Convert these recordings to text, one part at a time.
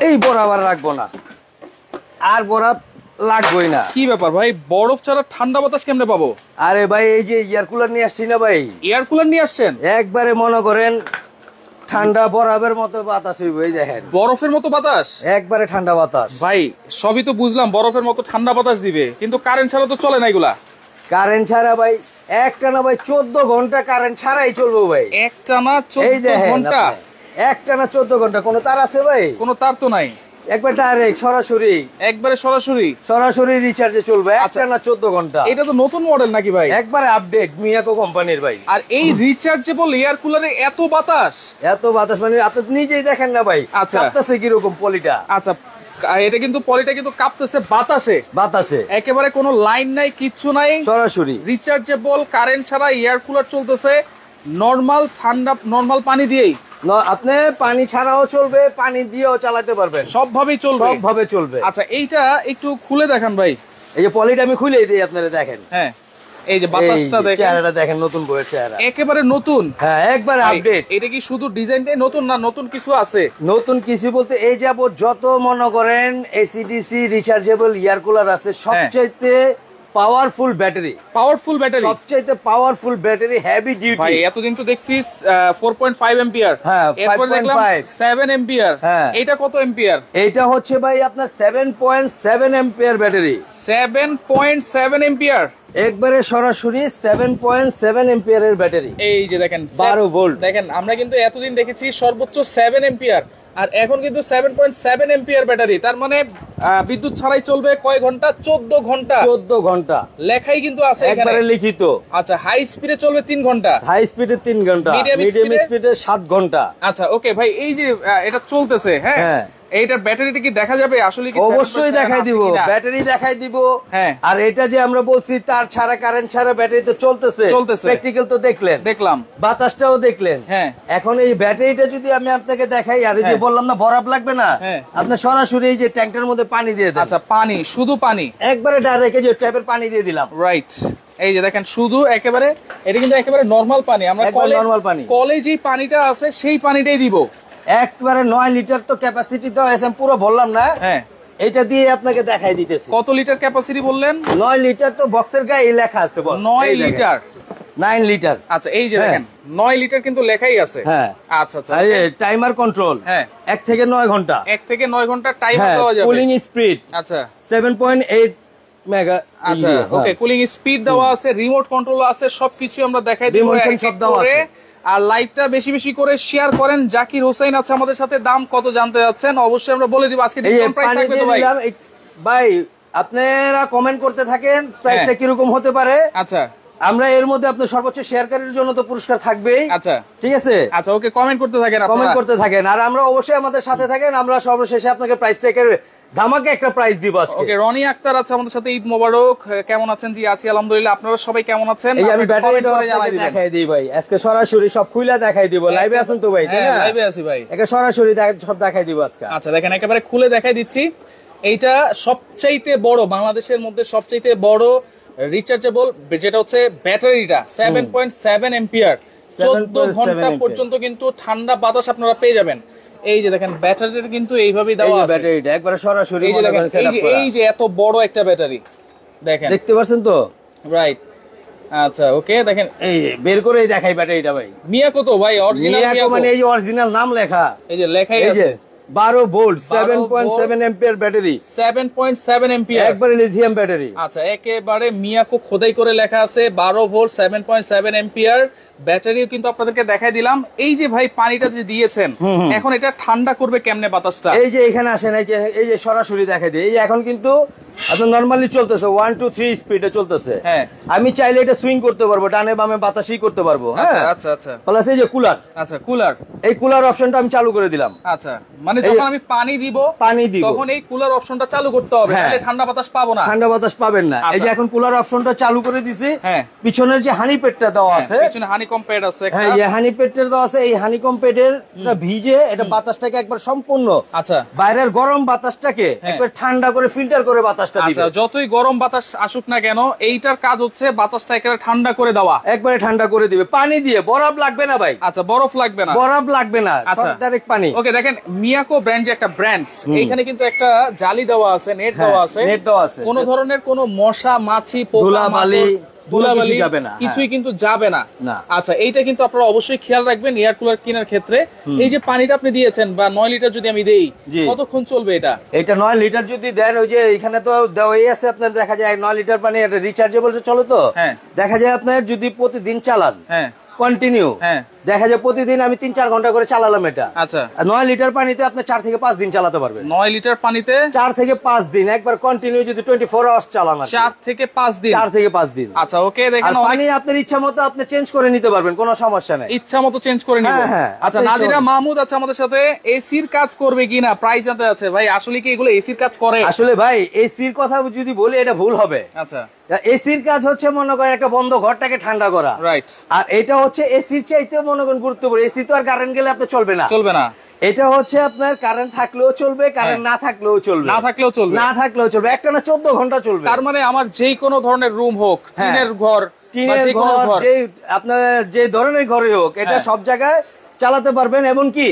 এই বরাবর রাখবো না, আর বরফ লাগবেই না। কি ব্যাপার ভাই, বরফ ছাড়া ঠান্ডা বাতাস কেমনে পাবো? আরে ভাই এই যে এয়ার কুলার নিয়ে আসছি না ভাই। এয়ার কুলার নিয়ে আসছেন? একবারে মনে করেন ঠান্ডা বরফের মতো বাতাস হইবে, এই দেখেন বরফের মতো বাতাস, একবারে ঠান্ডা বাতাস। ভাই সবই তো বুঝলাম, বরফের মতো ঠান্ডা বাতাস দিবে, কিন্তু কারেন্ট ছাড়া তো চলে না এগুলা। কারেন্ট ছাড়া ভাই একটানা ভাই 14 ঘন্টা কারেন্ট ছাড়াই চলবো ভাই। একটানা এই 14 দেখেন ঘন্টা? একটানা 14 ঘন্টা, কোনো তার আছে ভাই? কোনো তার তো নাই, একবার ডাইরেক্ট সরাসরি, একবারে সরাসরি সরাসরি রিচার্জে চলবে একটানা 14 ঘন্টা। এটা তো নতুন মডেল নাকি ভাই? একবারে আপডেট মিয়াকো কোম্পানির ভাই। আর এই রিচার্জেবল এয়ার কুলারে এত বাতাস, এত বাতাস মানে আপনি নিজেই দেখেন না ভাই। আচ্ছা কাঁপতেছে কিরকম পলিটা। আচ্ছা, এটা কিন্তু পলিটা কিন্তু কাঁপতেছে বাতাসে, বাতাসে একেবারে কোনো লাইন নাই, কিচ্ছু নাই, সরাসরি রিচার্জেবল কারেন্ট ছাড়া এয়ার কুলার চলতেছে নরমাল ঠান্ডা, নরমাল পানি দিয়েই। আপনি পানি ছাড়াও চলবে, পানি দিয়েও চালাতে পারবেন, সবভাবেই চলবে, সবভাবে চলবে। আচ্ছা এইটা একটু খুলে দেখান ভাই। এই যে পলিটা আমি খুলেই দিই আপনারা দেখেন। হ্যাঁ এই যে বাতাসটা দেখেন, চেহারাটা দেখেন, নতুন বইয়ের চেহারা, একেবারে নতুন। হ্যাঁ একবারে আপডেট। এটা কি শুধু ডিজাইনটাই নতুন না নতুন কিছু আছে? নতুন কিছু বলতে এই যাবত যত মনে করেন এসিডিসি রিচার্জেবল এয়ার কুলার আছে, সবচাইতে পাওয়ারফুল ব্যাটারি, পাওয়ারফুল ব্যাটারি, সবচাইতে পাওয়ারফুল ব্যাটারি, হেভি ডিউটি। ভাই এতদিন তো দেখছি 4.5 এম্পিয়ার, হ্যাঁ এরপর দেখলাম 7 এম্পিয়ার। হ্যাঁ এটা কত এম্পিয়ার? এটা হচ্ছে ভাই আপনার 7.7 এম্পিয়ার ব্যাটারি। 7.7 এম্পিয়ার, একবারে সরাসরি 7.7 এম্পিয়ারের ব্যাটারি। এই যে দেখেন 12 ভোল্ট। দেখেন আমরা কিন্তু এতদিন দেখেছি সর্বোচ্চ 7 এম্পিয়ার, আর এখন কিন্তু 7.7 এম্পিয়ার ব্যাটারি। তার মানে বিদ্যুৎ ছাড়াই চলবে কয় ঘন্টা? 14 ঘন্টা। 14 ঘন্টা লেখাই কিন্তু আছে এখানে, একবারে লিখিত। আচ্ছা হাই স্পিডে চলবে 3 ঘন্টা, হাই স্পিডে 3 ঘন্টা, মিডিয়াম স্পিডে 7 ঘন্টা। আচ্ছা ওকে ভাই, এই যে এটা চলতেছে, হ্যাঁ এইটার ব্যাটারিটা কি দেখা যাবে আসলে? কি অবশ্যই দেখাই দিব, ব্যাটারি দেখাই দিব। হ্যাঁ আর এটা যে আমরা বলছি তার ছাড়া কারেন্ট ছাড়া ব্যাটারি তো চলতেছে, প্র্যাকটিক্যাল তো দেখলেন, দেখলাম বাতাসটাও দেখলেন। হ্যাঁ এখন এই ব্যাটারিটা যদি আমি আপনাকে দেখাই, আর এই যে বললাম না বরফ লাগবে না, আপনি সরাসরি এই যে ট্যাঙ্কের মধ্যে পানি দিয়ে দেন। আচ্ছা পানি, শুধু পানি, একবারে ডাইরেক্ট এই যে ট্যাপের পানি দিয়ে দিলাম। রাইট, এই যে দেখেন শুধু একেবারে, এটা কিন্তু একেবারে নরমাল পানি। আমরা কলেজে পানিটা আছে সেই পানিটাই দিব। একবারে 9 লিটার তো ক্যাপাসিটি তো আছে, পুরো বললাম না। হ্যাঁ এটা দিয়ে আপনাকে দেখাই দিতেছি। কত লিটার ক্যাপাসিটি বললেন? 9 লিটার তো বক্সের গায়ে লেখা আছে বস। 9 লিটার, 9 লিটার। আচ্ছা এই যে দেখেন 9 লিটার কিন্তু লেখাই আছে। হ্যাঁ আচ্ছা আচ্ছা, এই টাইমার কন্ট্রোল। হ্যাঁ 1 থেকে 9 ঘন্টা, 1 থেকে 9 ঘন্টা টাইমার দেওয়া যাবে। কুলিং স্পিড আচ্ছা 7.8 মেগা। আচ্ছা ওকে, কুলিং স্পিড দেওয়া আছে, রিমোট কন্ট্রোল আছে, সবকিছু আমরা দেখাই দিব। আর লাইভটা বেশি বেশি করে শেয়ার করেন। জাকির হোসেন আছে আমাদের সাথে, দাম কত জানতে যাচ্ছেন অবশ্যই আমরা বলে দিব। আজকে ডিসকাউন্ট প্রাইস থাকবে তো ভাই? ভাই আপনারা কমেন্ট করতে থাকেন প্রাইসটা কি রকম হতে পারে। আচ্ছা আমরা এর মধ্যে আপনার সর্বোচ্চ শেয়ারকারীর জন্য তো পুরস্কার থাকবেই। আচ্ছা ঠিক আছে, আচ্ছা ওকে, কমেন্ট করতে থাকেন, কমেন্ট করতে থাকেন, আর আমরা অবশ্যই আমাদের সাথে থাকেন। আমরা সর্বশেষে আপনাকে প্রাইসটাকে ধামাকে একটা প্রাইস দিব আজকে। ওকে, রনি আক্তার আছে আমাদের সাথে, ঈদ মোবারক। কেমন আছেন? জি আছি আলহামদুলিল্লাহ, আপনারা সবাই কেমন আছেন? এই আমি ব্যাটারিটা আপনাকে দেখাই দিই ভাই, আজকে সরাসরি সব খুলে দেখাই দিব। লাইভে আছেন তো ভাই? হ্যাঁ লাইভে আছি ভাই, একে সরাসরি সব দেখাই দিব আজকে। আচ্ছা দেখেন একেবারে খুলে দেখাই দিচ্ছি। এইটা সবচাইতে বড়, বাংলাদেশের মধ্যে সবচাইতে বড় রিচার্জেবল যেটা হচ্ছে ব্যাটারিটা 7.7 এম্পিয়ার, 14 ঘন্টা পর্যন্ত কিন্তু ঠান্ডা বাতাস আপনারা পেয়ে যাবেন। এই যে দেখেন ব্যাটারিটা কিন্তু এইভাবেই দেওয়া আছে, ব্যাটারিটা একবারে সরাসরি। এই যে এত বড় একটা ব্যাটারি দেখেন, দেখতে পাচ্ছেন তো? রাইট। আচ্ছা ওকে, দেখেন এই বের করেই দেখাই ব্যাটারিটা ভাই। মিয়াকো তো ভাই, অরিজিনাল মিয়াকো, মানে এই যে অরিজিনাল নাম লেখা, এই যে লেখাই আছে 12 ভোল্ট 7.7 এম্পিয়ার ব্যাটারি, 7.7 এম্পিয়ার, একবারে লিথিয়াম ব্যাটারি। আচ্ছা একেবারে মিয়াকো খোদাই করে লেখা আছে 12 ভোল্ট 7.7 এম্পিয়ার ব্যাটারিও কিন্তু আপনাদেরকে দেখাই দিলাম। এই যে ভাই পানিটা যে দিয়েছেন, এখন এটা ঠান্ডা করবে কেমনে বাতাসটা? এই যে এখানে আসেন, এই যে সরাসরি দেখাই দিই। এই যে এখন কিন্তু আপনার নরমালি চলতেছে 1 2 3 স্পিডে চলতেছে। হ্যাঁ আমি চাইলে এটা সুইং করতে পারবো, ডানে বামে বাতাসই করতে পারবো। হ্যাঁ আচ্ছা আচ্ছা, প্লাস এই যে কুলার, আচ্ছা কুলার, এই কুলার অপশনটা আমি চালু করে দিলাম। আচ্ছা মানে যখন আমি পানি দিব তখন এই কুলার অপশনটা চালু করতে হবে, তাহলে ঠান্ডা বাতাস পাবো না, ঠান্ডা বাতাস পাবেন না। এই যে এখন কুলার অপশনটা চালু করে দিছি। হ্যাঁ পিছনের যে হানি পেটটা দেওয়া আছে, পিছনে হানিকম প্যাড আছে, হ্যাঁ এই হানি পেটটা দেওয়া আছে। এই হানিকম পেডের ভিজে এটা বাতাসটাকে একবার সম্পূর্ণ, আচ্ছা বাইরের গরম বাতাসটাকে একবার ঠান্ডা করে ফিল্টার করে বাতাস বাতাসটা দিবে। আচ্ছা, যতই গরম বাতাস আসুক না কেন, এইটার কাজ হচ্ছে বাতাসটা একেবারে ঠান্ডা করে দেওয়া, একবারে ঠান্ডা করে দিবে পানি দিয়ে। বরফ লাগবে না ভাই, আচ্ছা বরফ লাগবে না, বরফ লাগবে না, আচ্ছা ডাইরেক্ট পানি। ওকে, দেখেন মিয়াকো ব্র্যান্ড যে একটা ব্র্যান্ড, এইখানে কিন্তু একটা জালি দেওয়া আছে, নেট দেওয়া আছে, নেট দেওয়া আছে, কোন ধরনের কোন মশা মাছি পোকা ধুলাবালি ধুলাবালি যাবে না, কিছুই কিন্তু যাবে না। না। আচ্ছা, এইটা কিন্তু আপনারা অবশ্যই খেয়াল রাখবেন এয়ার কুলার কেনার ক্ষেত্রে। এই যে পানিটা আপনি দিয়েছেন বা 9 লিটার যদি আমি দেই, কতক্ষণ চলবে এটা? এটা 9 লিটার যদি দেন, ওই যে এখানে তো দেওয়াই আছে আপনার, দেখা যায় 9 লিটার পানি এটা রিচার্জেবল চলো তো, দেখা যায় আপনার যদি প্রতিদিন চালান কন্টিনিউ, দেখা যায় প্রতিদিন আমি 3-4 ঘন্টা করে চালালাম এটা, আচ্ছা 9 লিটার পানিতে আপনি 4 থেকে 5 দিন চালাতে পারবেন। 9 লিটার পানিতে 4 থেকে 5 দিন একবার কন্টিনিউ যদি 24 আওয়ার্স চালান, 4 থেকে 5 দিন, 4 থেকে 5 দিন। আচ্ছা ওকে, দেখেন পানি আপনার ইচ্ছা মতো আপনি চেঞ্জ করে নিতে পারবেন, কোনো সমস্যা নেই, ইচ্ছা মতো চেঞ্জ করে নিব। আচ্ছা, নাদিরা মাহমুদ আছে আমাদের সাথে, এসির কাজ করবে কিনা প্রাইস জানতে আছে ভাই, আসলে কি এগুলো এসির কাজ করে? আসলে ভাই এসির কথা যদি বলি এটা ভুল হবে। আচ্ছা, এসির কাজ হচ্ছে মনে করেন একটা বন্ধ ঘরটাকে ঠান্ডা করা, রাইট, আর এটা হচ্ছে এসির চাইতে মনে করেন গুরুত্বপূর্ণ। এসি তো আর কারেন্ট গেলে আপনার চলবে না, চলবে না। এটা হচ্ছে আপনার কারেন্ট থাকলেও চলবে, কারেন্ট না থাকলেও চলবে, না থাকলেও চলবে, না থাকলেও চলবে, একটা না 14 ঘন্টা চলবে। তার মানে আমার যেই কোনো ধরনের রুম হোক, টিনের ঘর, টিনের ঘর, যে আপনার যে ধরনের ঘরে হোক, এটা সব জায়গায় চালাতে পারবেন। এবং কি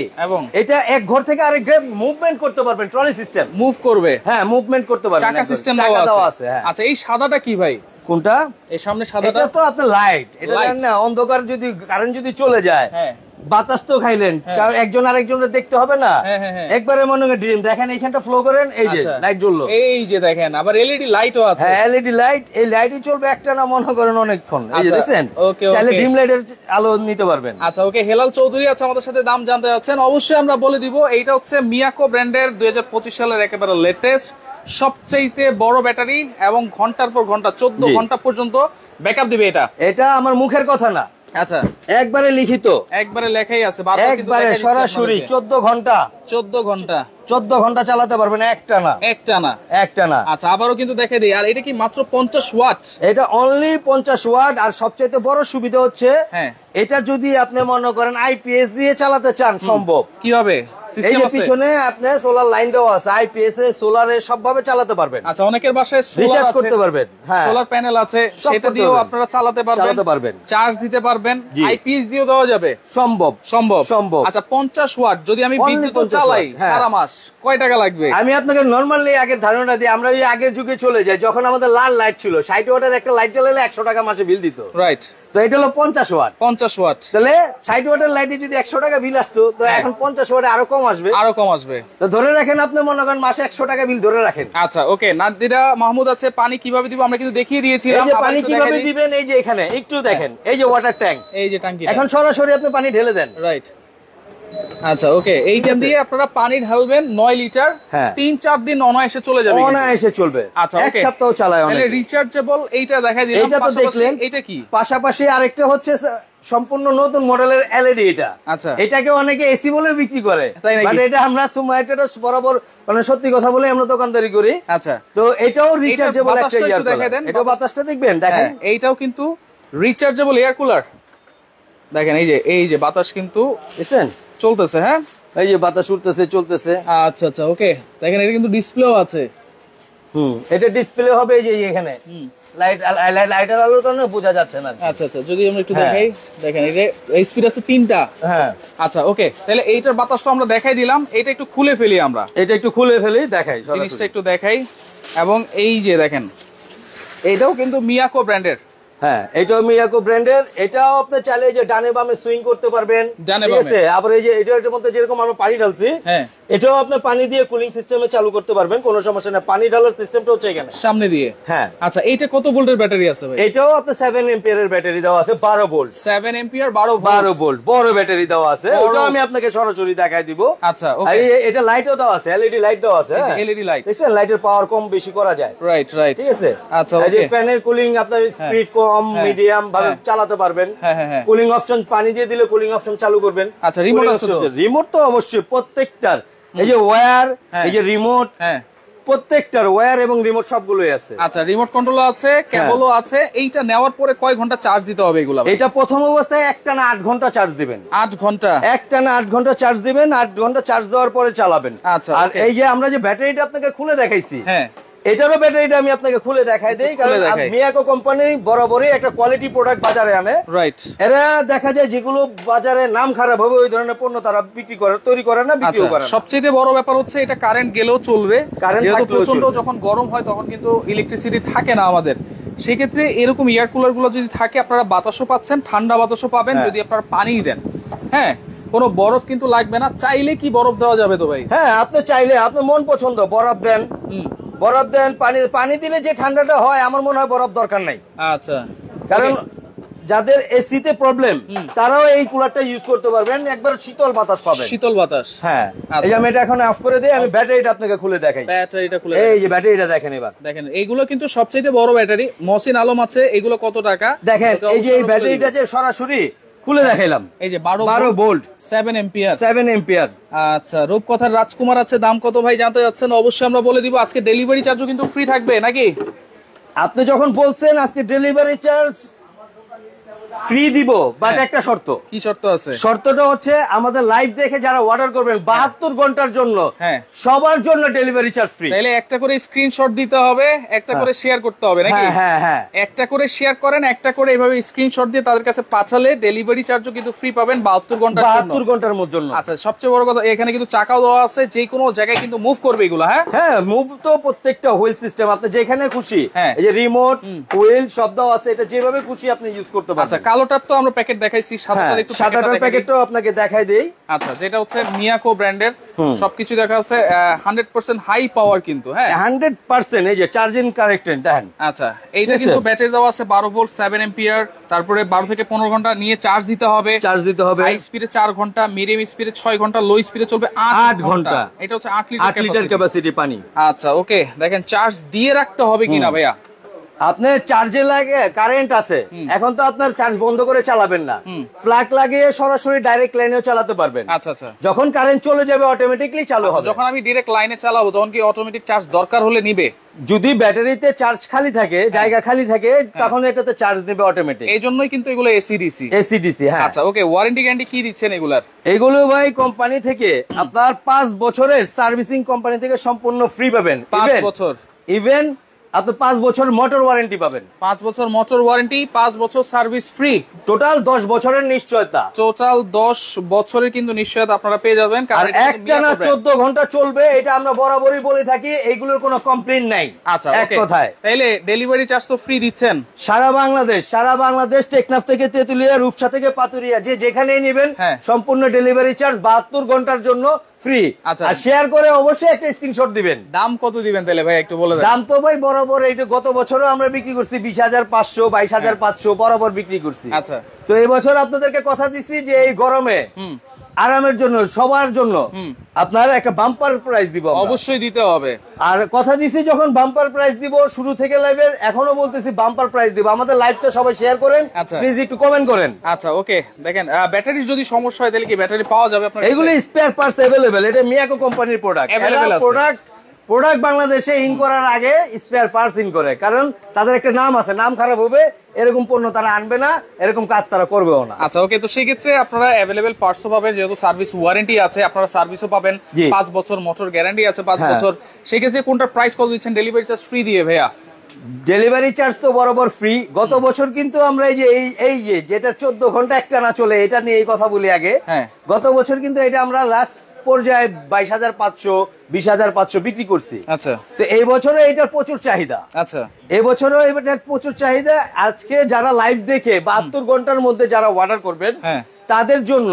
এটা এক ঘর থেকে আরেক ঘরে মুভমেন্ট করতে পারবেন, ট্রলি সিস্টেম মুভ করবে, হ্যাঁ মুভমেন্ট করতে পারবেন, চাকা সিস্টেম দেওয়া আছে। আচ্ছা, এই সাদাটা কি ভাই? কোনটা? এই সামনে সাদাটা এটা তো আপনার লাইট, এটা জানেন না, অন্ধকার যদি কারেন্ট যদি চলে যায়, বাতাস তো খাইলেন, একজন আরেকজনের দেখতে হবে না, একবারে মনে করেন ড্রিম। দেখেন এইখানটা ফ্লো করেন, এই যে লাইট জ্বললো, এই যে দেখেন আবার এলইডি লাইটও আছে। হ্যাঁ এলইডি লাইট, এই লাইটই চলবে একটা না মনে করেন অনেকক্ষণ, এই যে দেখেন, চাইলে ড্রিম লাইটের আলো নিতে পারবেন। আচ্ছা ওকে, হেলাল চৌধুরী আছে আমাদের সাথে, দাম জানতে যাচ্ছেন, অবশ্যই আমরা বলে দিব। এইটা হচ্ছে মিয়াকো ব্র্যান্ডের 2025 সালের একেবারে লেটেস্ট সবচেয়ে বড় ব্যাটারি, এবং ঘন্টার পর ঘন্টা 14 ঘন্টা পর্যন্ত ব্যাকআপ দিবে। এটা আমার মুখের কথা না, আচ্ছা একবারে লিখিত, একবারে লেখাই আছে, একবারে সরাসরি 14 ঘন্টা 14 ঘন্টা চালাতে পারবেন একটা না। আচ্ছা, আবারও কিন্তু দেখে দিই। আর এটা কি মাত্র 50 ওয়াট? এটা অনলি 50 ওয়াট। আর সবচেয়ে বড় সুবিধা হচ্ছে এটা যদি আপনি মনে করেন আইপিএস দিয়ে চালাতে চান, সম্ভব। কি হবে? এই যে পিছনে আপনার সোলার লাইন দেওয়া আছে, আইপিএস এ সোলারে সবভাবে চালাতে পারবেন। আচ্ছা, অনেকের বাসায় রিচার্জ করতে পারবেন, হ্যাঁ সোলার প্যানেল আছে, সেটা দিয়েও আপনারা চালাতে পারবেন, চার্জ দিতে পারবেন, আইপিএস দিয়েও দেওয়া যাবে, সম্ভব। আচ্ছা, 50 ওয়াট যদি আমি বিদ্যুৎ চালাই সারা মাস, কয় টাকা লাগবে? আমি আপনাকে নরমালি আগের ধারণা দিই, আমরা ওই আগের যুগে চলে যাই, যখন আমাদের লাল লাইট ছিল, 60 ওয়াটের একটা লাইট জ্বালালে 100 টাকা মাসে বিল দিত, রাইট। তো এটা হলো 50 ওয়াট। তাহলে 60 ওয়াটের লাইটে যদি 100 টাকা বিল আসতো, তো এখন 50 ওয়াটে আরো কম আসবে। তো ধরে রাখেন আপনি মনে করেন মাসে 100 টাকা বিল ধরে রাখেন। আচ্ছা ওকে, নাদিরা মাহমুদ আছে, পানি কিভাবে দিব আমরা কিন্তু দেখিয়ে দিয়েছিলাম। এই যে পানি কিভাবে দিবেন, এই যে এখানে একটু দেখেন, এই যে ওয়াটার ট্যাঙ্ক, এই যে ট্যাঙ্কি, এখন সরাসরি আপনি পানি ঢেলে দেন, রাইট। আচ্ছা ওকে, এইটা দিয়ে আপনারা পানি ঢালবেন 9 লিটার, 3-4 দিন অনায়াসে চলে যাবে, অনায়াসে চলবে। আচ্ছা, এক সপ্তাহ চালায় অনেক। রিচার্জেবল এইটা দেখা দিলাম, এইটা তো দেখলেন। এটা কি? পাশাপাশি আরেকটা হচ্ছে সম্পূর্ণ নতুন মডেলের এলইডি। এটা আচ্ছা, এটাকে অনেকে এসি বলে বিক্রি করে, বাট এটা আমরা সুমাইটের বরাবর মানে সত্যি কথা বলে আমরা দোকানদারি করি। আচ্ছা, তো এটাও রিচার্জেবল একটা এয়ার কুলার। এটাও বাতাসটা দেখবেন, দেখেন এইটাও কিন্তু রিচার্জেবল এয়ার কুলার। দেখেন এই যে বাতাস কিন্তু দেখছেন চলতেছে, হ্যাঁ এই যে বাতাস উঠতেছে চলতেছে। আচ্ছা আচ্ছা ওকে, দেখেন এটা কিন্তু ডিসপ্লেও আছে। এটা ডিসপ্লে হবে, এই যে এখানে লাইটের আলো তো বোঝা যাচ্ছে না। আচ্ছা আচ্ছা, যদি আমরা একটু দেখাই, দেখেন এই স্পিড আছে 3টা। হ্যাঁ আচ্ছা ওকে, তাহলে এইটার বাতাসটা আমরা দেখাই দিলাম। এটা একটু খুলে ফেলি, আমরা এটা একটু খুলে ফেলি, দেখাই জিনিসটা একটু দেখাই। এবং এই যে দেখেন, এটাও কিন্তু মিয়াকো ব্র্যান্ডের। হ্যাঁ, এটাও মিয়াকো ব্র্যান্ডের। এটাও আপনি চাইলে যে ডানে বামে সুইং করতে পারবেন, ঠিক আছে। আবার এই যে এটার মধ্যে যেরকম আমরা পানি ঢালছি, এটাও আপনি পানি দিয়ে কুলিং সিস্টেমে চালু করতে পারবেন, কোনো সমস্যা নেই। পানি ঢালার সিস্টেমটা হচ্ছে এখানে সামনে দিয়ে। হ্যাঁ আচ্ছা, এইটা কত ভোল্টের ব্যাটারি আছে ভাই? এটাও আপনি 7 এম্পিয়ারের ব্যাটারি দেওয়া আছে, 12 ভোল্ট। 7 এম্পিয়ার 12 ভোল্ট বড় ব্যাটারি দেওয়া আছে, ওটা আমি আপনাকে সরাসরি দেখাই দিব। আচ্ছা ওকে, আর এটা লাইটও দেওয়া আছে, এলইডি লাইট দেওয়া আছে, এলইডি লাইট, দেখছেন লাইটের পাওয়ার কম বেশি করা যায়, রাইট রাইট, ঠিক আছে। আচ্ছা এই যে ফ্যানের কুলিং আপনার স্পিড কম মিডিয়াম ভাবে চালাতে পারবেন। কুলিং অপশন পানি দিয়ে দিলে কুলিং অপশন চালু করবেন। আচ্ছা, রিমোট আছে তো? রিমোট তো অবশ্যই প্রত্যেকটার, এই যে ওয়্যার, এই যে রিমোট, প্রত্যেকটার ওয়্যার এবং রিমোট সবগুলোই আছে। আচ্ছা, রিমোট কন্ট্রোল আছে, কেবলও আছে। এইটা নেওয়ার পরে কয় ঘন্টা চার্জ দিতে হবে এগুলো? এটা প্রথম অবস্থায় একটানা 8 ঘন্টা চার্জ দিবেন। 8 ঘন্টা? একটানা 8 ঘন্টা চার্জ দিবেন, 8 ঘন্টা চার্জ দেওয়ার পরে চালাবেন। আচ্ছা, আর এই যে আমরা যে ব্যাটারিটা আপনাকে খুলে দেখাইছি, এটারও ব্যাটারিটা আমি আপনাকে খুলে দেখাই দেই, কারণ মিয়াকো কোম্পানি বরাবরই একটা কোয়ালিটি প্রোডাক্ট বাজারে আনে। রাইট। এরা দেখা যায় যেগুলো বাজারে নাম খারাপ হবে ওই ধরনের পণ্য তারা বিক্রি করে, তৈরি করে না, বিক্রিও করে না। সবচেয়ে বড় ব্যাপার হচ্ছে এটা কারেন্ট গেলেও চলবে, যেহেতু প্রচন্ড যখন গরম হয় তখন কিন্তু ইলেকট্রিসিটি থাকে না আমাদের, সেক্ষেত্রে এরকম এয়ার কুলার গুলো যদি থাকে আপনারা বাতাসও পাচ্ছেন, ঠান্ডা বাতাসও পাবেন যদি আপনারা পানি দেন। হ্যাঁ, কোনো বরফ কিন্তু লাগবে না। চাইলে কি বরফ দেওয়া যাবে তো ভাই? হ্যাঁ, আপনি চাইলে আপনার মন পছন্দ বরফ দেন, বরফ দেন, পানি দিলে যে ঠান্ডাটা হয় আমার মনে হয় বরফ দরকার নাই। আচ্ছা, কারণ যাদের এসিতে প্রবলেম তারাও এই কুলারটা ইউজ করতে পারবেন, একবার শীতল বাতাস পাবেন। শীতল বাতাস, হ্যাঁ। এই যে আমি এটা এখন অফ করে দিই, আমি ব্যাটারিটা আপনাকে খুলে দেখাই। ব্যাটারিটা খুলে, এই যে ব্যাটারিটা দেখেন, এবার দেখেন এইগুলো কিন্তু সবচেয়ে বড় ব্যাটারি। মহসিন আলম আছে, এগুলো কত টাকা দেখেন। এই যে এই ব্যাটারিটা যে সরাসরি খুলে দেখাইলাম, এই যে 12 ভোল্ট 7 এম্পিয়ার। আচ্ছা, রূপকথার রাজকুমার আছে, দাম কত ভাই জানতে যাচ্ছেন? অবশ্যই আমরা বলে দিব। আজকে ডেলিভারি চার্জও কিন্তু ফ্রি থাকবে নাকি? আপনি যখন বলছেন আজকে ডেলিভারি চার্জ ফ্রি দিব, বাট একটা শর্ত। কি শর্ত আছে? শর্তটা হচ্ছে আমাদের লাইভ দেখে যারা অর্ডার করবেন 72 ঘন্টার জন্য, সবার জন্য ডেলিভারি চার্জ ফ্রি। তাহলে একটা করে স্ক্রিনশট দিতে হবে, একটা করে শেয়ার করতে হবে নাকি? হ্যাঁ হ্যাঁ, একটা করে শেয়ার করেন, একটা করে এইভাবে স্ক্রিনশট দিয়ে তাদের কাছে পাঠালে ডেলিভারি চার্জও কিন্তু ফ্রি পাবেন 72 ঘন্টার জন্য। আচ্ছা, সবচেয়ে বড় কথা এখানে কিন্তু চাকাও দেওয়া আছে, যে কোনো জায়গায় কিন্তু মুভ করবে এগুলো। হ্যাঁ, মুভ তো প্রত্যেকটা হুইল সিস্টেম, আপনি যেখানে খুশি, এই যে রিমোট হুইল সব দেওয়া আছে, এটা যেভাবে খুশি আপনি ইউজ করতে পারবেন। আচ্ছা, কালোটার তো আমরা প্যাকেট দেখাইছি, সাদাটার প্যাকেটটাও আপনাকে দেখাই দেই। আচ্ছা, যেটা হচ্ছে মিয়াকো ব্র্যান্ডের, সবকিছু দেখা আছে 100% হাই পাওয়ার কিন্তু। হ্যাঁ, 100% এই যে চার্জিং কানেক্টেড দেখেন। আচ্ছা, এইটা কিন্তু ব্যাটারি দেওয়া আছে 12 ভোল্ট 7 এম্পিয়ার, তারপরে 12 থেকে 15 ঘন্টা নিয়ে চার্জ দিতে হবে। হাই স্পিডে 4 ঘন্টা, মিডিয়াম স্পিডে 6 ঘন্টা, লো স্পিডে চলবে 8 ঘন্টা। এটা হচ্ছে 8 লিটার ক্যাপাসিটি পানি। আচ্ছা, ওকে, দেখেন চার্জ দিয়ে রাখতে হবে কিনা ভাইয়া। আপনার চার্জে লাগে কারেন্ট আছে, এখন তো আপনার চার্জ বন্ধ করে চালাবেন না, ফ্ল্যাগ লাগিয়ে সরাসরি ডাইরেক্ট লাইনেও চালাতে পারবেন। আচ্ছা আচ্ছা, যখন কারেন্ট চলে যাবে অটোমেটিকলি চালু হবে। যখন আমি ডাইরেক্ট লাইনে চালাবো তখন কি অটোমেটিক চার্জ দরকার হলে নিবে? যদি ব্যাটারিতে চার্জ খালি থাকে, জায়গা খালি থাকে, তখন এটাতে চার্জ নেবে অটোমেটিক। এই জন্যই কিন্তু এগুলো এসিডিসি। হ্যাঁ। আচ্ছা, ওকে, ওয়ারেন্টি গ্যারান্টি কি দিচ্ছেন এগুলার? এগুলো ভাই কোম্পানি থেকে আপনার 5 বছরের সার্ভিসিং কোম্পানি থেকে সম্পূর্ণ ফ্রি পাবেন। 5 বছর, ইভেন আপনি 5 বছর মোটর ওয়ারেন্টি পাবেন। 5 বছর মোটর ওয়ারেন্টি, 5 বছর সার্ভিস ফ্রি, টোটাল 10 বছরের নিশ্চয়তা। টোটাল 10 বছরের কিন্তু নিশ্চয়তা আপনারা পেয়ে যাবেন। আর একটানা 14 ঘন্টা চলবে, এটা আমরা বরাবরই বলে থাকি, এইগুলোর কোনো কমপ্লেইন নাই। আচ্ছা, এক কথায় তাইলে ডেলিভারি চার্জ তো ফ্রি দিচ্ছেন সারা বাংলাদেশ, টেকনাফ থেকে তেতুলিয়া, রূপসা থেকে পাতুরিয়া, যে যেখানেই নেবেন সম্পূর্ণ ডেলিভারি চার্জ 72 ঘন্টার জন্য ফ্রি। আচ্ছা, আর শেয়ার করে অবশ্যই একটা স্ক্রিনশট দিবেন। দাম কত দিবেন তাহলে ভাই একটু বলে দেন? দাম তো ভাই বরাবর, এইটা গত বছরও আমরা বিক্রি করছি 20,500, 22,500 বরাবর বিক্রি করছি। আচ্ছা, তো এই বছর আপনাদেরকে কথা দিছি যে এই গরমে আরামের জন্য, সবার জন্য আপনার একটা বাম্পার প্রাইস দিব। অবশ্যই দিতে হবে। আর কথা দিছি যখন বাম্পার প্রাইস দিব, শুরু থেকে লাইভের এখনো বলতেছি বাম্পার প্রাইস দিব। আমাদের লাইভটা সবাই শেয়ার করেন, প্লিজ একটু কমেন্ট করেন। আচ্ছা, ওকে, দেখেন ব্যাটারির যদি সমস্যা হয় তাহলে কি ব্যাটারি পাওয়া যাবে আপনার? এগুলো স্পেয়ার পার্টস अवेलेबल। এটা মিয়াকো কোম্পানির প্রোডাক্ট। প্রোডাক্ট বাংলাদেশে ইন করার আগে স্পেয়ার পার্টস ইন করে, কারণ তাদের একটা নাম আছে, নাম খারাপ হবে এরকম পণ্য তারা আনবে না, এরকম কাজ তারা করবেও না। আচ্ছা, ওকে, তো সেই ক্ষেত্রে আপনারা अवेलेबल পার্টসও পাবেন, যেহেতু সার্ভিস ওয়ারেন্টি আছে, আপনারা সার্ভিসও পাবেন 5 বছর, মোটর গ্যারান্টি আছে 5 বছর। সেই ক্ষেত্রে কোনটা প্রাইস কত দিচ্ছেন ডেলিভারি চার্জ ফ্রি দিয়ে ভাইয়া? ডেলিভারি চার্জ তো বরাবর ফ্রি। গত বছর কিন্তু আমরা এই যে যেটা 14 ঘন্টা একটানা চলে, এটা নিয়ে এই কথা বলি আগে। গত বছর কিন্তু এটা আমরা লাস্ট পর্যায়ে 22,500, 20,500 বিক্রি করছি। আচ্ছা, তো এই বছরও এটার প্রচুর চাহিদা। আচ্ছা, এই বছরও এটার প্রচুর চাহিদা। আজকে যারা লাইভ দেখে 72 ঘন্টার মধ্যে যারা অর্ডার করবেন তাদের জন্য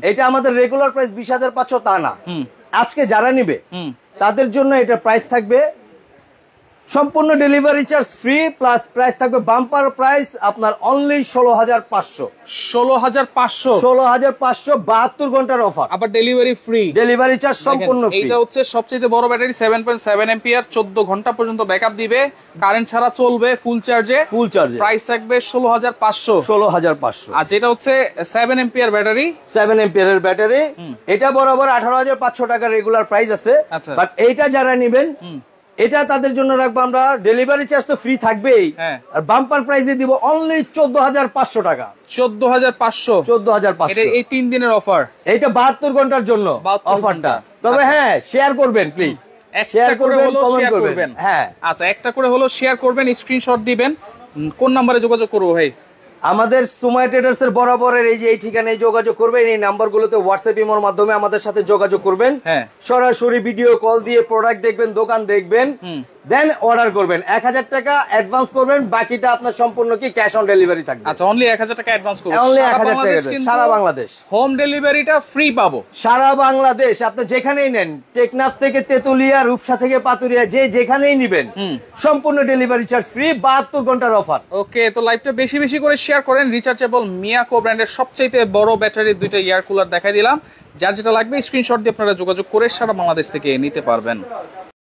এটা আমাদের রেগুলার প্রাইস 20,500 তা না, আজকে যারা নিবে তাদের জন্য এটা প্রাইস থাকবে সম্পূর্ণ delivery charge free, plus price থাকবে বাম্পার প্রাইস আপনার অনলি 16,500। 16,500 ঘন্টার অফার, আবার ডেলিভারি ফ্রি, ডেলিভারি চার্জ সম্পূর্ণ ফ্রি। এটা হচ্ছে সবচেয়ে বড় ব্যাটারি, 7.7 এম্পিয়ার, 14 ঘন্টা পর্যন্ত ব্যাকআপ দিবে, কারেন্ট ছাড়া চলবে, ফুল চার্জে। প্রাইস থাকবে 16,500। আর যেটা হচ্ছে 7 এম্পিয়ার ব্যাটারি, 7 এম্পিয়ারের ব্যাটারি, এটা বরাবর 18,500 টাকা রেগুলার প্রাইস আছে। বাট এইটা যারা নেবেন এটা তাদের জন্য রাখবো আমরা, ডেলিভারি চার্জ তো ফ্রি থাকবেই, আর বাম্পার প্রাইসে দিব অনলি 14,500 টাকা। 14,500 এই 3 দিনের অফার, এইটা 72 ঘন্টার জন্য অফারটা। তবে হ্যাঁ, শেয়ার করবেন প্লিজ। শেয়ার করবেন, কমেন্ট করবেন। হ্যাঁ আচ্ছা, একটা করে হলো শেয়ার করবেন, স্ক্রিনশট দিবেন। কোন নম্বরে যোগাযোগ করবো ভাই? আমাদের সুমাইয়া ট্রেডার্স এর বরাবরের এই যে এই ঠিকানায় যোগাযোগ করবেন, এই নাম্বারগুলোতে হোয়াটসঅ্যাপ ইমোর মাধ্যমে আমাদের সাথে যোগাযোগ করবেন। হ্যাঁ, সরাসরি ভিডিও কল দিয়ে প্রোডাক্ট দেখবেন, দোকান দেখবেন, দেন অর্ডার করবেন। 1000 টাকা অ্যাডভান্স করবেন, বাকিটা আপনার সম্পূর্ণ কি ক্যাশ অন ডেলিভারি থাকবে। আচ্ছা, অনলি 1000 টাকা অ্যাডভান্স করবেন। অনলি 1000 টাকা, সারা বাংলাদেশ হোম ডেলিভারিটা ফ্রি পাবো। সারা বাংলাদেশ আপনি যেখানেই নেন, টেকনাফ থেকে তেতুলিয়া, রূপসা থেকে পাতুরিয়া, যে যেখানেই নেবেন সম্পূর্ণ ডেলিভারি চার্জ ফ্রি, 72 ঘন্টার অফার। ওকে, তো লাইভটা বেশি বেশি করে শেয়ার করেন। রিচার্জেবল মিয়াকো ব্র্যান্ডের সবচেয়ে বড় ব্যাটারির দুইটা এয়ার কুলার দেখাই দিলাম। যার যেটা লাগবে স্ক্রিনশট দিয়ে আপনারা যোগাযোগ করে সারা বাংলাদেশ থেকে নিতে পারবেন।